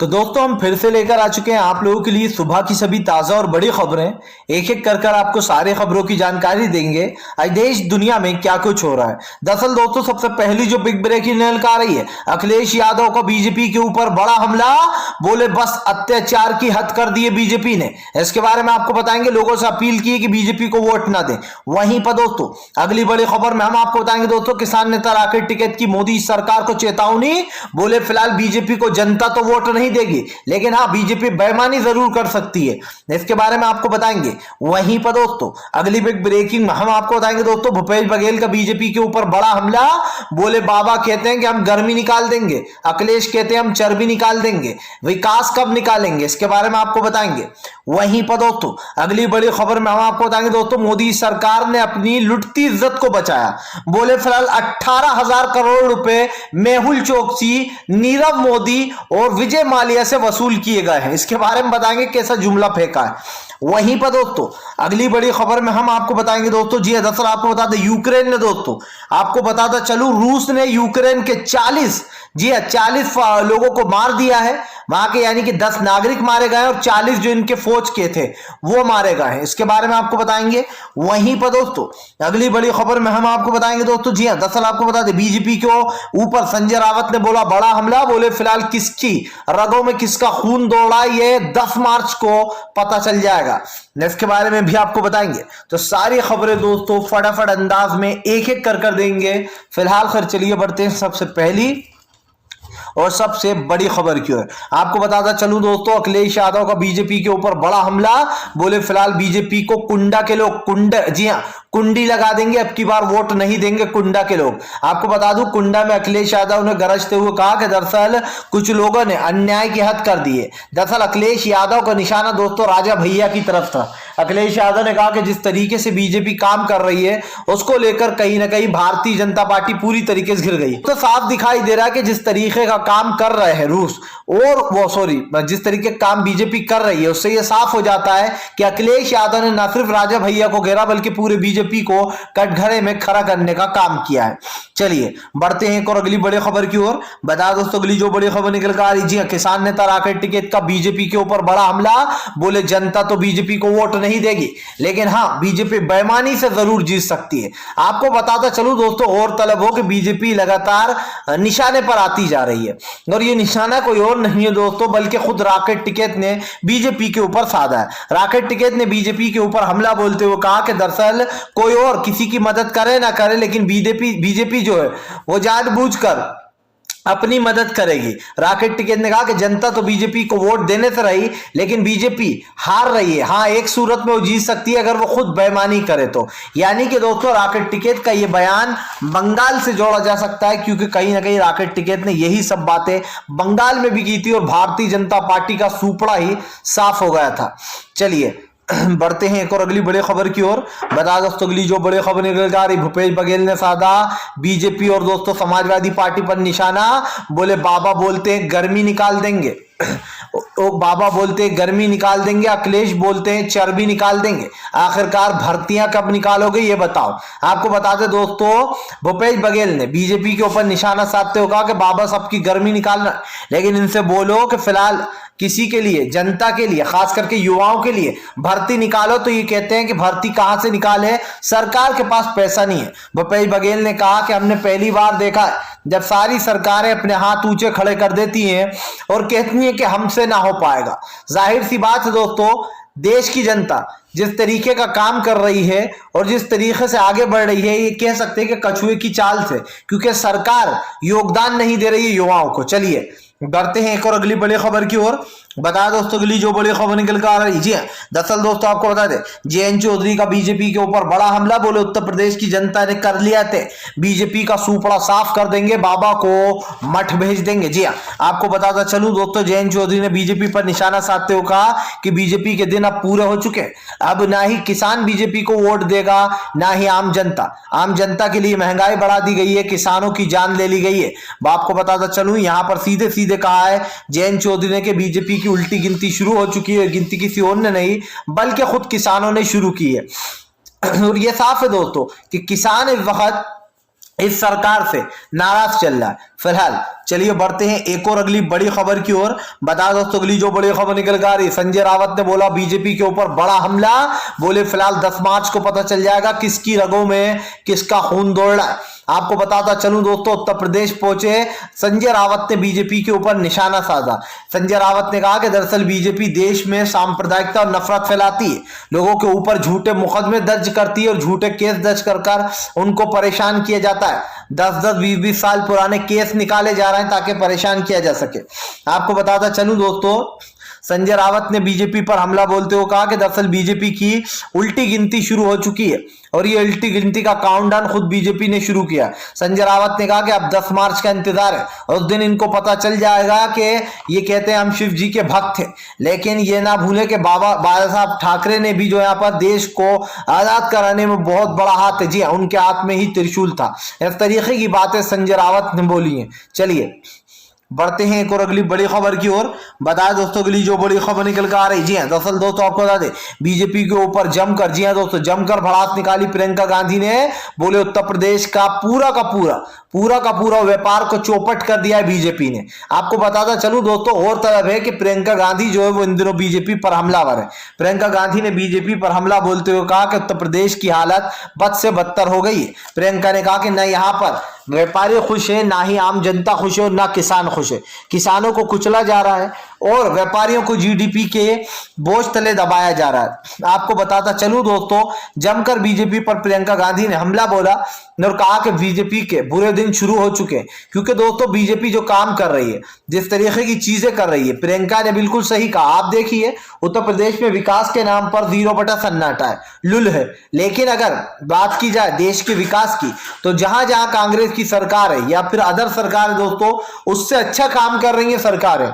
तो दोस्तों हम फिर से लेकर आ चुके हैं आप लोगों के लिए सुबह की सभी ताजा और बड़ी खबरें। एक एक कर आपको सारे खबरों की जानकारी देंगे आज देश दुनिया में क्या कुछ हो रहा है। दरअसल दोस्तों सबसे पहली जो बिग ब्रेकिंग निकल आ रही है, अखिलेश यादव का बीजेपी के ऊपर बड़ा हमला, बोले बस अत्याचार की हद कर दी है बीजेपी ने। इसके बारे में आपको बताएंगे, लोगों से अपील की है कि बीजेपी को वोट ना दें। वहीं पर दोस्तों अगली बड़ी खबर में हम आपको बताएंगे दोस्तों, किसान नेता राकेश टिकैत की मोदी सरकार को चेतावनी, बोले फिलहाल बीजेपी को जनता तो वोट नहीं देगी लेकिन हाँ बीजेपी बेईमानी जरूर कर सकती है। इसके बारे में आपको बताएंगे। वहीं पर दोस्तों अगली बिग ब्रेकिंग में हम आपको बताएंगे दोस्तों, भूपेश बघेल का बीजेपी के ऊपर बड़ा हमला, बोले बाबा कहते हैं कि हम गर्मी निकाल देंगे, अखिलेश कहते हैं हम चर्बी निकाल देंगे, विकास कब निकालेंगे इसके बारे में आपको बताएंगे। वहीं पर दोस्तों अगली बड़ी खबर में हम आपको बताएंगे दोस्तों, मोदी सरकार ने अपनी लुटती इज्जत को बचाया, बोले फिलहाल 18,000 करोड़ रुपए मेहुल चोकसी, नीरव मोदी और विजय माल्या से वसूल किए गए हैं। इसके बारे में बताएंगे कैसा जुमला फेंका है। वहीं पर दोस्तों अगली बड़ी खबर में हम आपको बताएंगे दोस्तों, जी दरअसल आपको बता दें यूक्रेन ने दोस्तों, आपको बताता चलूं, रूस ने यूक्रेन के 40 लोगों को मार दिया है वहां के, यानी कि 10 नागरिक मारे गए और 40 जो इनके फौज के थे वो मारे गए हैं। इसके बारे में आपको बताएंगे। वहीं पर दोस्तों अगली बड़ी खबर में हम आपको बताएंगे दोस्तों, जी दरअसल आपको बता दें बीजेपी के ऊपर संजय रावत ने बोला बड़ा हमला, बोले फिलहाल किसकी रगों में किसका खून दौड़ा ये 10 मार्च को पता चल जाएगा। इसके बारे में भी आपको बताएंगे। तो सारी खबरें दोस्तों फटाफट अंदाज में एक एक कर देंगे। फिलहाल फिर चलिए बढ़ते हैं सबसे पहली और सबसे बड़ी खबर की ओर। आपको बताता चलूं दोस्तों, अखिलेश यादव का बीजेपी के ऊपर बड़ा हमला, बोले फिलहाल बीजेपी को कुंडा के लोग जी हां कुंडी लगा देंगे, अब की बार वोट नहीं देंगे कुंडा के लोग। आपको बता दूं कुंडा में अखिलेश यादव ने गरजते हुए कहा कि दरअसल कुछ लोगों ने अन्याय की हद कर दी है। दरअसल अखिलेश यादव का निशाना दोस्तों राजा भैया की तरफ था। अखिलेश यादव ने कहा कि जिस तरीके से बीजेपी काम कर रही है उसको लेकर कहीं ना कहीं भारतीय जनता पार्टी पूरी तरीके से घिर गई। तो साफ दिखाई दे रहा है कि जिस तरीके का काम कर रहे हैं रूस और जिस तरीके का काम बीजेपी कर रही है उससे यह साफ हो जाता है कि अखिलेश यादव ने न सिर्फ राजा भैया को घेरा बल्कि पूरे बीजेपी को कटघरे में खड़ा करने का काम किया है। चलिए बढ़ते हैं एक और अगली बड़ी खबर की ओर। बता दोस्तों अगली जो बड़ी खबर निकल कर आ रही, जी किसान नेता राकेश टिकैत का बीजेपी के ऊपर बड़ा हमला, बोले जनता तो बीजेपी को वोट नहीं देगी लेकिन हाँ बीजेपी बेईमानी से जरूर जीत सकती है। आपको बताता चलूं दोस्तों और तलब हो कि बीजेपी लगातार निशाने पर आती जा रही है और ये निशाना कोई और नहीं है दोस्तों बल्कि खुद राकेश टिकैत ने बीजेपी के ऊपर साधा है। राकेश टिकैत ने बीजेपी के ऊपर हमला बोलते हुए कहा कि दरअसल कोई और किसी की मदद करे ना करे लेकिन बीजेपी जो है वो जानबूझकर अपनी मदद करेगी। राकेश टिकैत ने कहा कि जनता तो बीजेपी को वोट देने से रही लेकिन बीजेपी हार रही है, हाँ एक सूरत में वो जीत सकती है अगर वो खुद बेईमानी करे तो। यानी कि दोस्तों राकेश टिकैत का ये बयान बंगाल से जोड़ा जा सकता है क्योंकि कहीं ना कहीं राकेश टिकैत ने यही सब बातें बंगाल में भी की थी और भारतीय जनता पार्टी का सूपड़ा ही साफ हो गया था। चलिए बढ़ते हैं एक और अगली बड़ी खबर की ओर। बता दोस्तों अगली जो बड़ी खबर निकल आ रही, भूपेश बघेल ने साधा बीजेपी और दोस्तों समाजवादी पार्टी पर निशाना, बोले बाबा बोलते हैं गर्मी निकाल देंगे बाबा बोलते हैं गर्मी निकाल देंगे, अखिलेश बोलते हैं चर्बी निकाल देंगे, आखिरकार भर्तियां कब निकालोगे ये बताओ। आपको बता दें दोस्तों भूपेश बघेल ने बीजेपी के ऊपर निशाना साधते हुए कहा कि बाबा सबकी गर्मी निकालना लेकिन इनसे बोलो कि फिलहाल किसी के लिए, जनता के लिए, खास करके युवाओं के लिए भर्ती निकालो तो ये कहते हैं कि भर्ती कहां से निकाले, सरकार के पास पैसा नहीं है। भूपेश बघेल ने कहा कि हमने पहली बार देखा जब सारी सरकारें अपने हाथ ऊंचे खड़े कर देती हैं और कहती हैं कि हमसे ना हो पाएगा। जाहिर सी बात है दोस्तों देश की जनता जिस तरीके का काम कर रही है और जिस तरीके से आगे बढ़ रही है ये कह सकते हैं कि कछुए की चाल से, क्योंकि सरकार योगदान नहीं दे रही है युवाओं को। चलिए बढ़ते हैं एक और अगली बड़ी खबर की ओर। बता दोस्तों अगली जो बड़ी खबर निकल कर आ रही, जी दरअसल दोस्तों आपको बता दें जे चौधरी का बीजेपी के ऊपर बड़ा हमला, बोले उत्तर प्रदेश की जनता ने कर लिया थे, बीजेपी का सूपड़ा साफ कर देंगे, बाबा को मठ भेज देंगे। जी आपको बताता चलूं दोस्तों जे चौधरी ने बीजेपी पर निशाना साधते हुए कहा कि बीजेपी के दिन अब पूरे हो चुके, अब ना ही किसान बीजेपी को वोट देगा ना ही आम जनता। आम जनता के लिए महंगाई बढ़ा दी गई है, किसानों की जान ले ली गई है। आपको बताता चलूं यहां पर सीधे सीधे कहा है जे चौधरी ने कि बीजेपी की उल्टी गिनती शुरू हो चुकी है। गिनती किसी और ने नहीं बल्कि खुद किसानों ने शुरू की है और यह साफ है दोस्तों कि किसान इस वक्त इस सरकार से नाराज चल रहा है। फिलहाल चलिए बढ़ते हैं एक और अगली बड़ी खबर की ओर। बता दोस्तों अगली जो बड़ी खबर निकल कर आ रही, संजय रावत ने बोला बीजेपी के ऊपर बड़ा हमला। बोले फिलहाल 10 मार्च को पता चल जाएगा किसकी रगों में किसका खून दौड़ रहा है। आपको बताता चलूं दोस्तों, उत्तर प्रदेश पहुंचे संजय रावत ने बीजेपी के ऊपर निशाना साधा। संजय रावत ने कहा कि दरअसल बीजेपी देश में सांप्रदायिकता और नफरत फैलाती है, लोगों के ऊपर झूठे मुकदमे दर्ज करती है और झूठे केस दर्ज कर उनको परेशान किया जाता है। 10-10, 20-20 साल पुराने केस निकाले जा रहे हैं ताकि परेशान किया जा सके। आपको बताता चलूं दोस्तों, संजय रावत ने बीजेपी पर हमला बोलते हुए कहा कि दरअसल बीजेपी की उल्टी गिनती शुरू हो चुकी है और ये उल्टी गिनती का काउंटडाउन खुद बीजेपी ने शुरू किया। संजय रावत ने कहा कि अब 10 मार्च का इंतजार है और उस दिन इनको पता चल जाएगा कि ये कहते हैं हम शिव जी के भक्त थे, लेकिन ये ना भूले कि बाला साहब ठाकरे ने भी जो यहाँ पर देश को आजाद कराने में बहुत बड़ा हाथ है। जी हाँ, उनके हाथ में ही त्रिशूल था। इस तरीके की बातें संजय रावत ने बोली हैं। चलिए बढ़ते हैं एक और अगली बड़ी खबर की ओर। बताया दोस्तों अगली जो बड़ी खबर निकल कर आ रही, जी हाँ दरअसल दोस्तों आपको बता दें बीजेपी के ऊपर जमकर, जी हाँ दोस्तों जमकर भड़ास निकाली प्रियंका गांधी ने। बोले उत्तर प्रदेश का पूरा व्यापार को चौपट कर दिया है बीजेपी ने। आपको बताता चलूं दोस्तों, और तरफ है कि प्रियंका गांधी जो है वो इन दिनों बीजेपी पर हमलावर है। प्रियंका गांधी ने बीजेपी पर हमला बोलते हुए कहा कि उत्तर प्रदेश की हालत बद से बदतर हो गई है। प्रियंका ने कहा कि न यहाँ पर व्यापारी खुश है, ना ही आम जनता खुश है और ना किसान खुश है। किसानों को कुचला जा रहा है और व्यापारियों को जीडीपी के बोझ तले दबाया जा रहा है। आपको बताता चलूं दोस्तों, जमकर बीजेपी पर प्रियंका गांधी ने हमला बोला और कहा कि बीजेपी के बुरे दिन शुरू हो चुके हैं, क्योंकि दोस्तों बीजेपी जो काम कर रही है, जिस तरीके की चीजें कर रही है, प्रियंका ने बिल्कुल सही कहा। आप देखिए उत्तर प्रदेश में विकास के नाम पर 0 सन्नाटा है, लुल है। लेकिन अगर बात की जाए देश के विकास की, तो जहां जहां कांग्रेस की सरकार है या फिर अदर सरकार है दोस्तों, उससे अच्छा काम कर रही है सरकारें।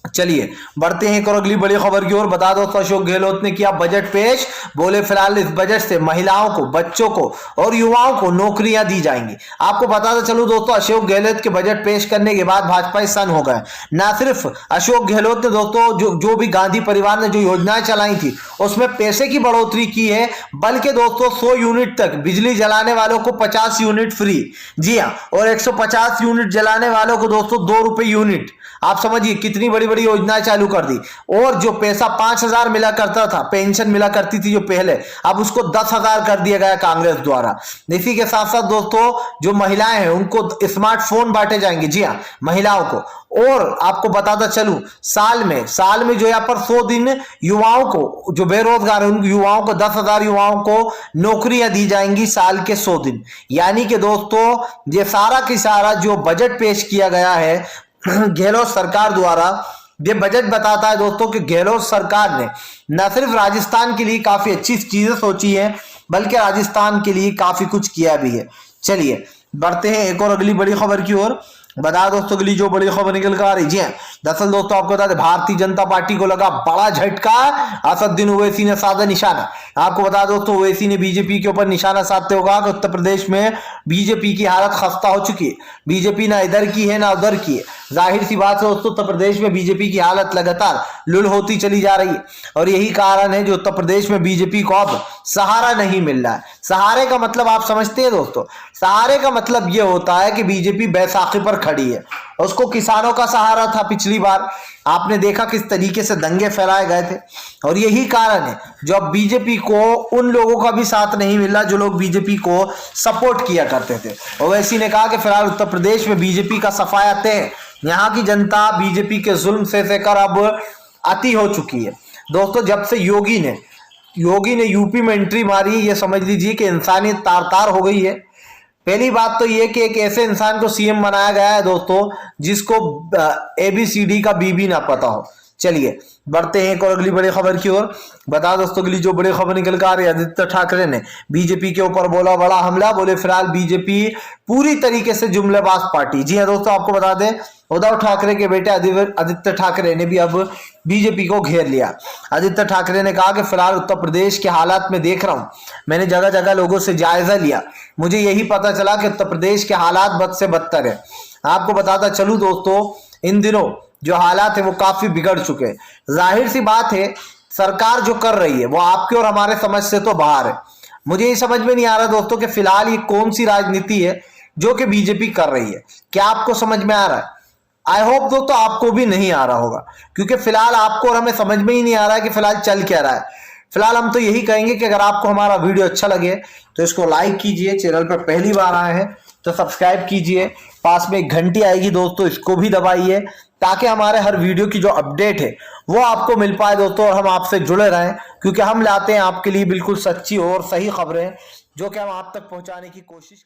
चलिए बढ़ते हैं एक और अगली बड़ी खबर की ओर। बता दो अशोक गहलोत ने किया बजट पेश। बोले फिलहाल इस बजट से महिलाओं को, बच्चों को और युवाओं को नौकरियां दी जाएंगी। आपको बताते चलूं दोस्तों, अशोक गहलोत के बजट पेश करने के बाद भाजपा सन हो गए। ना सिर्फ अशोक गहलोत ने दोस्तों जो भी गांधी परिवार ने जो योजनाएं चलाई थी उसमें पैसे की बढ़ोतरी की है, बल्कि दोस्तों 100 यूनिट तक बिजली जलाने वालों को 50 यूनिट फ्री। जी हाँ, और 150 यूनिट जलाने वालों को दोस्तों 2 रुपए यूनिट। आप समझिए कितनी बड़ी बड़ी योजनाएं चालू कर दी। और जो पैसा 5,000 मिला करता था, पेंशन मिला करती थी जो पहले, अब उसको 10,000 कर दिया गया कांग्रेस द्वारा। इसी के साथ साथ दोस्तों जो महिलाएं हैं उनको स्मार्टफोन बांटे जाएंगे। जी हाँ, महिलाओं को। और आपको बताता चलूं, साल में जो यहाँ पर 100 दिन युवाओं को, जो बेरोजगार है उन युवाओं को, 10,000 युवाओं को नौकरियां दी जाएंगी साल के 100 दिन। यानी कि दोस्तों ये सारा की सारा जो बजट पेश किया गया है गहलोत सरकार द्वारा, ये बजट बताता है दोस्तों कि गहलोत सरकार ने न सिर्फ राजस्थान के लिए काफी अच्छी चीजें सोची है, बल्कि राजस्थान के लिए काफी कुछ किया भी है। चलिए बढ़ते हैं एक और अगली बड़ी खबर की ओर। बता दोस्तों अगली जो बड़ी खबर निकल कर आ रही है, दरअसल दोस्तों आपको बता दें भारतीय जनता पार्टी को लगा बड़ा झटका। असदुद्दीन ओवैसी ने साधा निशाना। आपको बता दोस्तों ओवैसी ने बीजेपी के ऊपर निशाना साधते हुए कहा कि उत्तर प्रदेश में बीजेपी की हालत खस्ता हो चुकी है। बीजेपी ना इधर की है ना उधर की है। जाहिर सी बात है दोस्तों, उत्तर प्रदेश में बीजेपी की हालत लगातार लुल होती चली जा रही है और यही कारण है जो उत्तर प्रदेश में बीजेपी को अब सहारा नहीं मिल रहा है। सहारे का मतलब आप समझते हैं दोस्तों, सहारे का मतलब यह होता है कि बीजेपी बैसाखी पर खड़ी है। उसको किसानों का सहारा था पिछली बार, आपने देखा किस तरीके से दंगे फैलाए गए थे। और यही कारण है जो अब बीजेपी को उन लोगों का भी साथ नहीं मिला जो लोग बीजेपी को सपोर्ट किया करते थे। ओवैसी ने कहा कि फिलहाल उत्तर प्रदेश में बीजेपी का सफाया तय है। यहाँ की जनता बीजेपी के जुल्म से सहकर अब अति हो चुकी है। दोस्तों जब से योगी ने यूपी में एंट्री मारी, ये समझ लीजिए कि इंसानियत तार तार हो गई है। पहली बात तो ये कि एक ऐसे इंसान को सीएम बनाया गया है दोस्तों जिसको ABCD का B भी ना पता हो। चलिए बढ़ते हैं एक और अगली बड़ी खबर की ओर। बता दोस्तों अगली जो बड़ी खबर निकल कर आ रही है, आदित्य ठाकरे ने बीजेपी के ऊपर बोला बड़ा हमला। बोले फिलहाल बीजेपी पूरी तरीके से जुमलेबाज पार्टी। जी हाँ दोस्तों आपको बता दें उद्धव ठाकरे के बेटे आदित्य ठाकरे ने भी अब बीजेपी को घेर लिया। आदित्य ठाकरे ने कहा कि फिलहाल उत्तर प्रदेश के हालात में देख रहा हूं, मैंने जगह जगह लोगों से जायजा लिया, मुझे यही पता चला कि उत्तर प्रदेश के हालात बद से बदतर है। आपको बताता चलूं दोस्तों इन दिनों जो हालात है वो काफी बिगड़ चुके हैं। जाहिर सी बात है सरकार जो कर रही है वो आपके और हमारे समझ से तो बाहर है। मुझे ये समझ में नहीं आ रहा दोस्तों कि फिलहाल ये कौन सी राजनीति है जो कि बीजेपी कर रही है। क्या आपको समझ में आ रहा है? आई होप दोस्तों आपको भी नहीं आ रहा होगा, क्योंकि फिलहाल आपको और हमें समझ में ही नहीं आ रहा है कि फिलहाल चल क्या रहा है। फिलहाल हम तो यही कहेंगे कि अगर आपको हमारा वीडियो अच्छा लगे तो इसको लाइक कीजिए, चैनल पर पहली बार आए हैं तो सब्सक्राइब कीजिए, पास में एक घंटी आएगी दोस्तों इसको भी दबाइए, ताकि हमारे हर वीडियो की जो अपडेट है वो आपको मिल पाए दोस्तों, और हम आपसे जुड़े रहें, क्योंकि हम लाते हैं आपके लिए बिल्कुल सच्ची और सही खबरें जो कि हम आप तक पहुंचाने की कोशिश